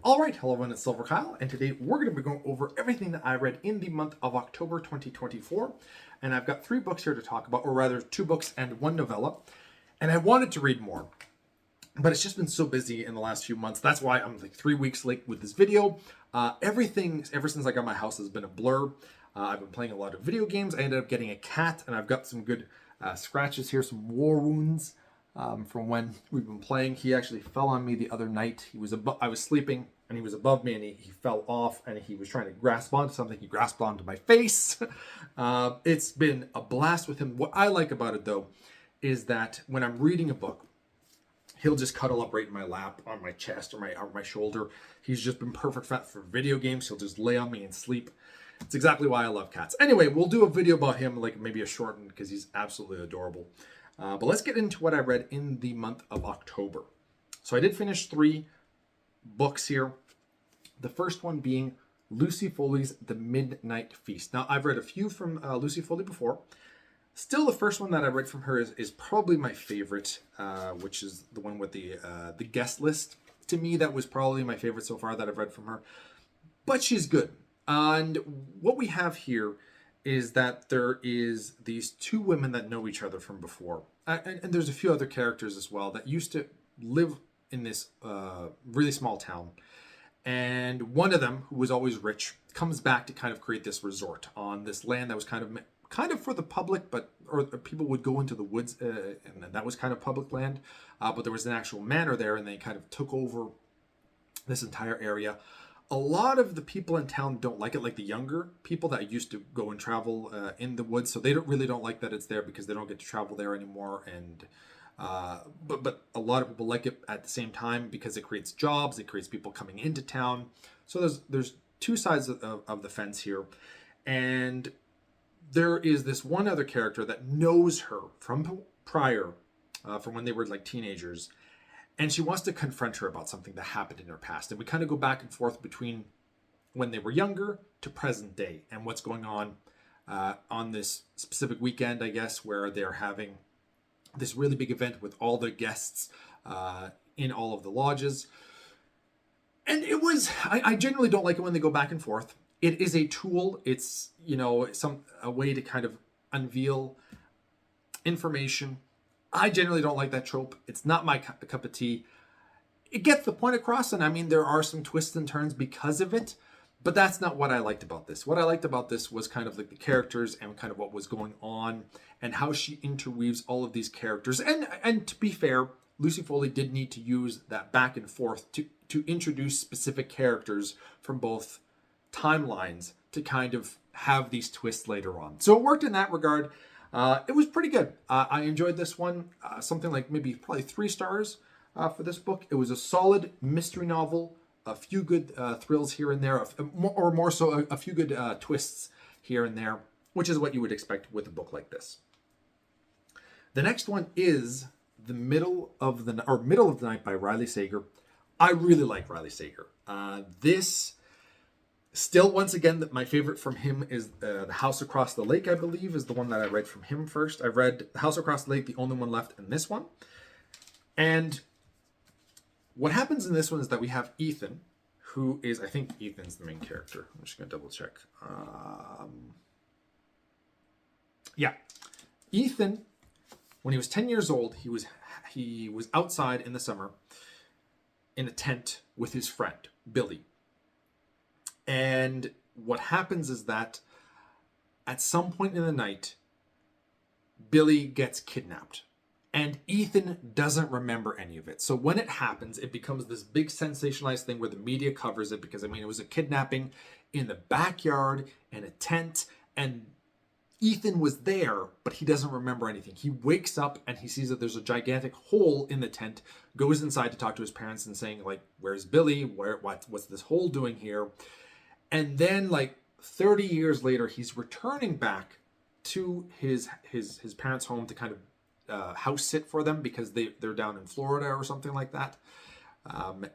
All right, hello everyone, it's silverkyle, and today we're going to be going over everything that I read in the month of October 2024. And I've got 3 books here to talk about, or rather 2 books and 1 novella. And I wanted to read more, but it's just been so busy in the last few months. That's why I'm like 3 weeks late with this video. Everything, ever since I got my house, has been a blur. I've been playing a lot of video games. I ended up getting a cat, and I've got some good scratches here, some war wounds from when we've been playing. He actually fell on me the other night. I was sleeping, and he was above me, and he fell off, and he was trying to grasp onto something. He grasped onto my face. It's been a blast with him. What I like about it, though, is that when I'm reading a book, he'll just cuddle up right in my lap, on my chest, or my shoulder. He's just been perfect for video games. He'll just lay on me and sleep. It's exactly why I love cats. Anyway, we'll do a video about him, like maybe a short one, because he's absolutely adorable. But let's get into what I read in the month of October. So I did finish 3 books here. The first one being Lucy Foley's The Midnight Feast. Now, I've read a few from Lucy Foley before. Still, the first one that I read from her is probably my favorite, which is the one with the guest list. To me, that was probably my favorite so far that I've read from her. But she's good. And what we have here is that there is these 2 women that know each other from before. And there's a few other characters as well that used to live in this really small town. And one of them, who was always rich, comes back to kind of create this resort on this land that was kind of for the public, or people would go into the woods, and that was kind of public land. But there was an actual manor there, and they kind of took over this entire area. A lot of the people in town don't like it, like the younger people that used to go and travel in the woods. So they don't like that it's there because they don't get to travel there anymore. And but a lot of people like it at the same time because it creates jobs, it creates people coming into town. So there's 2 sides of the fence here, and there is this one other character that knows her from prior, from when they were like teenagers. And she wants to confront her about something that happened in her past. And we kind of go back and forth between when they were younger to present day and what's going on this specific weekend, I guess, where they're having this really big event with all the guests in all of the lodges. And I genuinely don't like it when they go back and forth. It is a tool. It's, a way to kind of unveil information. I generally don't like that trope. It's not my cup of tea. It gets the point across, and I mean, there are some twists and turns because of it, but that's not what I liked about this. What I liked about this was kind of like the characters and kind of what was going on and how she interweaves all of these characters. And to be fair, Lucy Foley did need to use that back and forth to introduce specific characters from both timelines to kind of have these twists later on. So it worked in that regard. It was pretty good. I enjoyed this one. Something like probably 3 stars for this book. It was a solid mystery novel. A few good thrills here and there, a few good twists here and there, which is what you would expect with a book like this. The next one is The Middle of the Night by Riley Sager. I really like Riley Sager. This. Still, once again, my favorite from him is The House Across the Lake, I believe, is the one that I read from him first. I read The House Across the Lake, the only one left in this one. And what happens in this one is that we have Ethan, who is, I think Ethan's the main character. I'm just going to double check. Yeah. Ethan, when he was 10 years old, he was outside in the summer in a tent with his friend, Billy. And what happens is that at some point in the night, Billy gets kidnapped. And Ethan doesn't remember any of it. So when it happens, it becomes this big sensationalized thing where the media covers it because, it was a kidnapping in the backyard in a tent. And Ethan was there, but he doesn't remember anything. He wakes up and he sees that there's a gigantic hole in the tent, goes inside to talk to his parents and saying, like, where's Billy? What's this hole doing here? And then, like 30 years later, he's returning back to his parents' home to kind of house sit for them because they're down in Florida or something like that.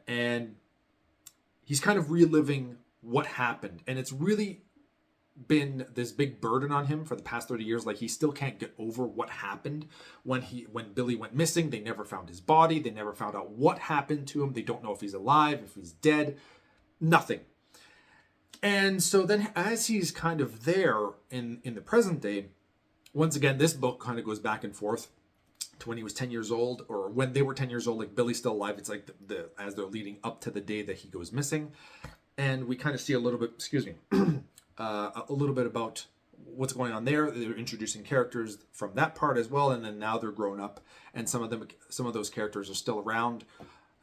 And he's kind of reliving what happened. And it's really been this big burden on him for the past 30 years. Like, he still can't get over what happened when Billy went missing. They never found his body. They never found out what happened to him. They don't know if he's alive, if he's dead. Nothing. And so then as he's kind of there in the present day, once again, this book kind of goes back and forth to when he was 10 years old, or when they were 10 years old, like Billy's still alive. It's like as they're leading up to the day that he goes missing. And we kind of see a little bit, a little bit about what's going on there. They're introducing characters from that part as well. And then now they're grown up, and some of those characters are still around,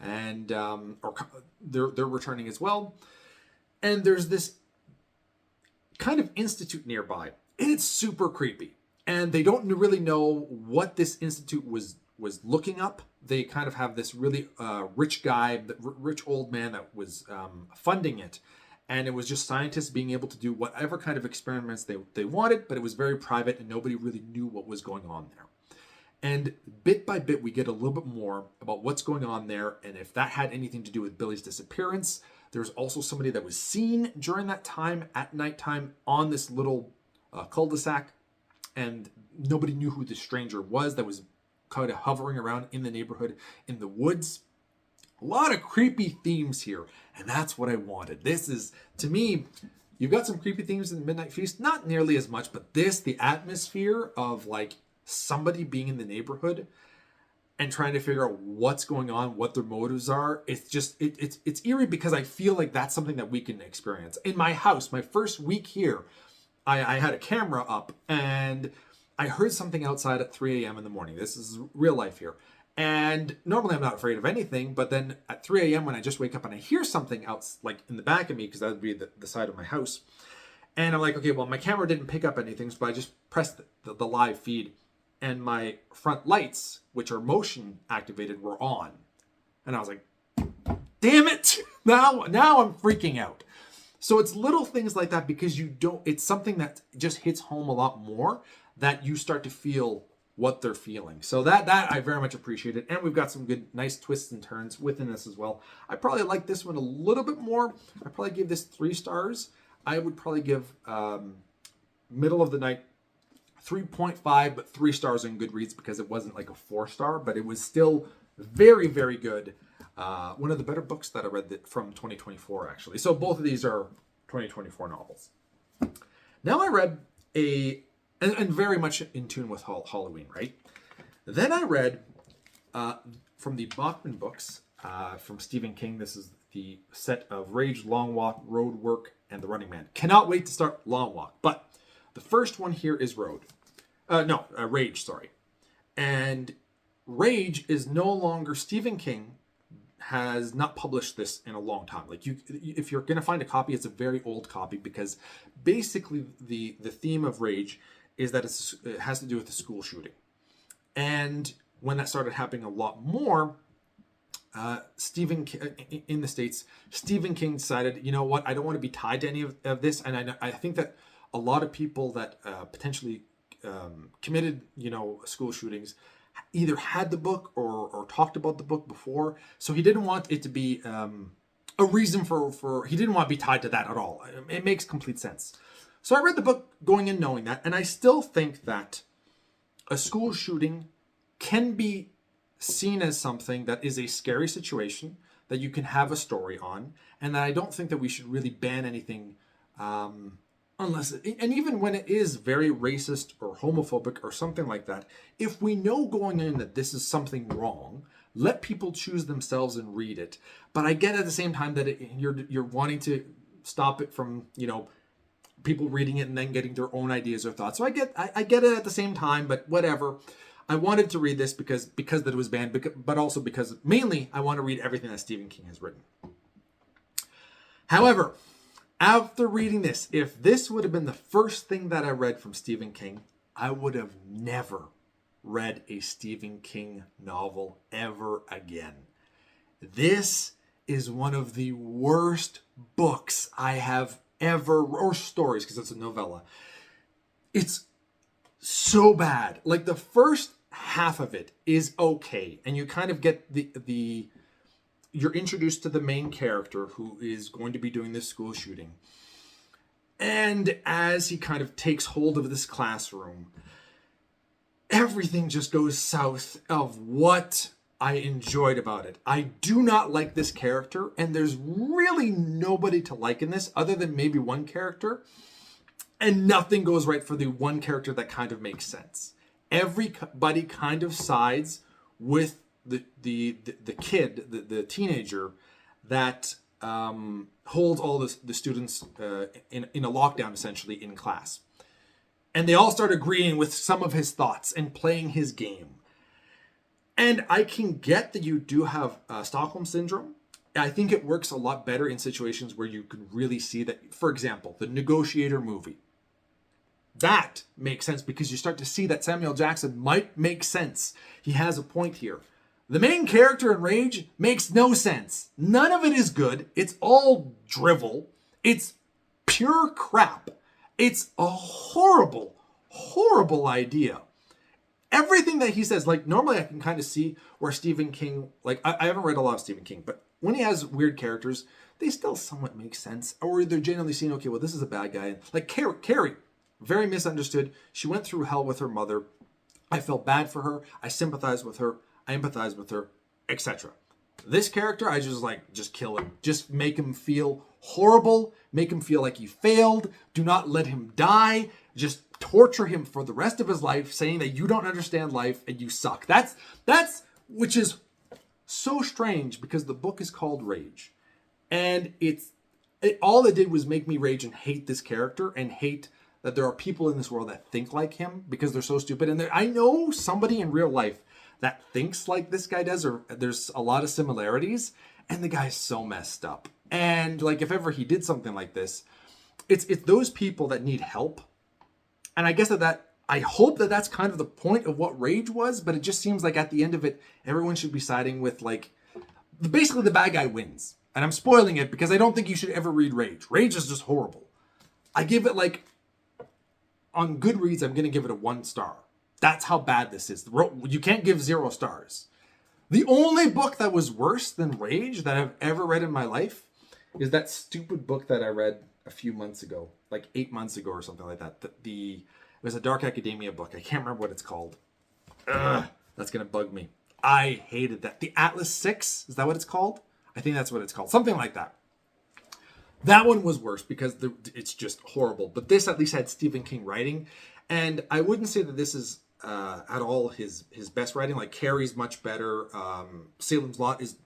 and or they're returning as well. And there's this kind of institute nearby, and it's super creepy. And they don't really know what this institute was looking up. They kind of have this really rich guy, rich old man that was funding it. And it was just scientists being able to do whatever kind of experiments they wanted, but it was very private and nobody really knew what was going on there. And bit by bit, we get a little bit more about what's going on there and if that had anything to do with Billy's disappearance. There's also somebody that was seen during that time at nighttime on this little cul-de-sac, and nobody knew who the stranger was that was kind of hovering around in the neighborhood in the woods. A lot of creepy themes here, and that's what I wanted. This is, to me, you've got some creepy themes in the Midnight Feast, not nearly as much, but the atmosphere of like somebody being in the neighborhood and trying to figure out what's going on, what their motives are. It's just, it's eerie because I feel like that's something that we can experience. In my house, my first week here, I had a camera up and I heard something outside at 3 a.m. in the morning. This is real life here. And normally I'm not afraid of anything, but then at 3 a.m. when I just wake up and I hear something else, like in the back of me, because that would be the side of my house. And I'm like, okay, well, my camera didn't pick up anything, so I just pressed the live feed and my front lights, which are motion activated, were on. And I was like, damn it. Now I'm freaking out. So it's little things like that because it's something that just hits home a lot more, that you start to feel what they're feeling. So that I very much appreciate it. And we've got some good, nice twists and turns within this as well. I probably like this one a little bit more. I probably give this 3 stars. I would probably give Middle of the Night 3.5, but 3 stars on Goodreads because it wasn't like a 4-star, but it was still very, very good. One of the better books that I read from 2024, actually. So both of these are 2024 novels. Now I read and very much in tune with Halloween, right? Then I read from the Bachman books from Stephen King. This is the set of Rage, Long Walk, Road Work, and The Running Man. Cannot wait to start Long Walk. But the first one here is Rage, sorry. And Rage is no longer, Stephen King has not published this in a long time. Like if you're going to find a copy, it's a very old copy because basically the theme of Rage is that it has to do with the school shooting. And when that started happening a lot more, in the States, Stephen King decided, you know what, I don't want to be tied to any of this. And I think that a lot of people that potentially committed, school shootings either had the book or talked about the book before. So he didn't want it to be a reason he didn't want to be tied to that at all. It makes complete sense. So I read the book going in knowing that, and I still think that a school shooting can be seen as something that is a scary situation that you can have a story on, and that I don't think that we should really ban anything and even when it is very racist or homophobic or something like that, if we know going in that this is something wrong, let people choose themselves and read it. But I get at the same time that you're wanting to stop it from, people reading it and then getting their own ideas or thoughts. So I get it at the same time, but whatever. I wanted to read this because that it was banned, but also because mainly I want to read everything that Stephen King has written. However, after reading this, if this would have been the first thing that I read from Stephen King, I would have never read a Stephen King novel ever again. This is one of the worst books I have ever, or stories, because it's a novella. It's so bad. Like the first half of it is okay, and you kind of get you're introduced to the main character who is going to be doing this school shooting. And as he kind of takes hold of this classroom, everything just goes south of what I enjoyed about it. I do not like this character, and there's really nobody to like in this other than maybe one character, and nothing goes right for the one character that kind of makes sense. Everybody kind of sides with the kid, the teenager that holds all the students in a lockdown, essentially, in class. And they all start agreeing with some of his thoughts and playing his game. And I can get that you do have Stockholm Syndrome. I think it works a lot better in situations where you can really see that. For example, the Negotiator movie. That makes sense because you start to see that Samuel Jackson might make sense. He has a point here. The main character in Rage makes no sense. None of it is good. It's all drivel. It's pure crap. It's a horrible, horrible idea. Everything that he says, like, normally I can kind of see where Stephen King, like, I haven't read a lot of Stephen King, but when he has weird characters, they still somewhat make sense. Or they're generally seen, okay, well, this is a bad guy. Like Carrie, very misunderstood. She went through hell with her mother. I felt bad for her. I sympathize with her. I empathize with her, etc. This character, I just kill him. Just make him feel horrible. Make him feel like he failed. Do not let him die. Just torture him for the rest of his life, saying that you don't understand life and you suck. That's which is so strange because the book is called Rage, and all it did was make me rage and hate this character and hate that there are people in this world that think like him because they're so stupid. And I know somebody in real life that thinks like this guy does, or there's a lot of similarities, and the guy's so messed up. And like, if ever he did something like this, it's those people that need help. And I guess I hope that that's kind of the point of what Rage was, but it just seems like at the end of it, everyone should be siding with, like, basically the bad guy wins. And I'm spoiling it because I don't think you should ever read Rage. Rage is just horrible. I give it, like, on Goodreads, I'm going to give it a 1 star. That's how bad this is. You can't give 0 stars. The only book that was worse than Rage that I've ever read in my life is that stupid book that I read a few months ago, like 8 months ago or something like that. It was a Dark Academia book. I can't remember what it's called. That's going to bug me. I hated that. The Atlas 6, is that what it's called? I think that's what it's called. Something like that. That one was worse because it's just horrible. But this at least had Stephen King writing. And I wouldn't say that this is at all his best writing. Like, Carrie's much better. Salem's Lot is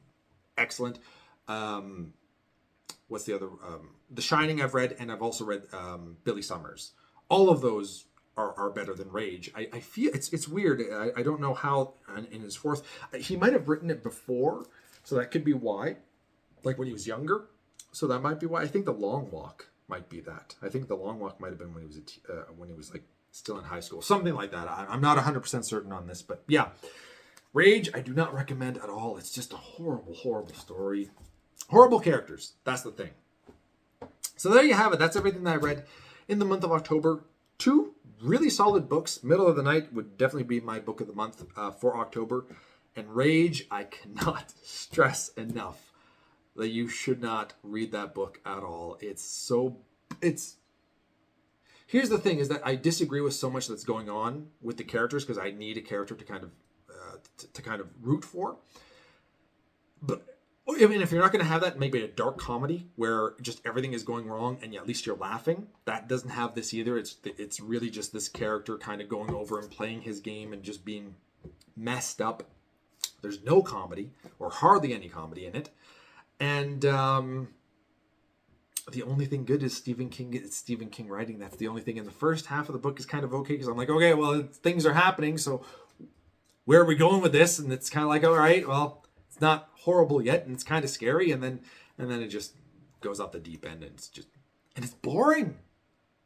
excellent. What's the other? The Shining I've read, and I've also read Billy Summers. All of those are better than Rage. I feel it's weird. I don't know how in his 4th. He might have written it before, so that could be why. Like when he was younger. So that might be why. I think The Long Walk might be that. I think The Long Walk might have been when he was like still in high school. Something like that. I'm not 100% certain on this, but yeah. Rage, I do not recommend at all. It's just a horrible, horrible story. Horrible characters. That's the thing. So there you have it. That's everything that I read in the month of October. 2 really solid books. Middle of the Night would definitely be my book of the month for October. And Rage, I cannot stress enough that you should not read that book at all. Here's the thing, is that I disagree with so much that's going on with the characters because I need a character to kind of root for. But I mean, if you're not going to have that, maybe a dark comedy where just everything is going wrong and at least you're laughing. That doesn't have this either. It's really just this character kind of going over and playing his game and just being messed up. There's no comedy or hardly any comedy in it. And the only thing good is Stephen King. It's Stephen King writing. That's the only thing. In the first half of the book is kind of okay because I'm like, okay, well, things are happening. So where are we going with this? And it's kind of like, all right, well, it's not horrible yet, and it's kind of scary. And then it just goes off the deep end, and it's boring.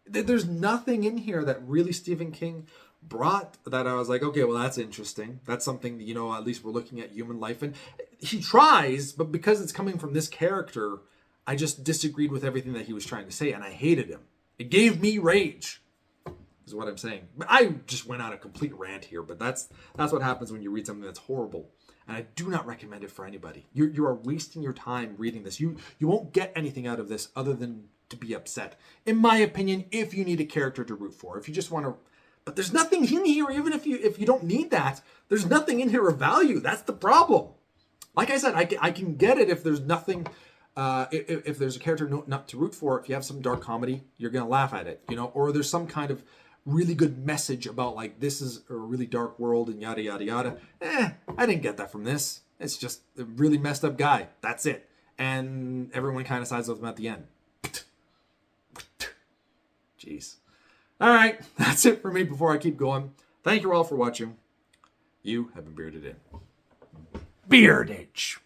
There's nothing in here that really Stephen King brought that I was like, okay, well, that's interesting. That's something, at least we're looking at human life. And he tries, but because it's coming from this character, I just disagreed with everything that he was trying to say, and I hated him. It gave me rage, is what I'm saying. But I just went on a complete rant here, but that's what happens when you read something that's horrible. And I do not recommend it for anybody. You are wasting your time reading this. You won't get anything out of this other than to be upset. In my opinion, if you need a character to root for, if you just want to But there's nothing in here, even if you don't need that, there's nothing in here of value. That's the problem. Like I said, I can get it if there's nothing, if there's a character not to root for. If you have some dark comedy, you're going to laugh at it, or there's some kind of really good message about like, this is a really dark world and yada, yada, yada. I didn't get that from this. It's just a really messed up guy. That's it. And everyone kind of sides with him at the end. Jeez. All right, that's it for me before I keep going. Thank you all for watching. You have been bearded in. Beardage.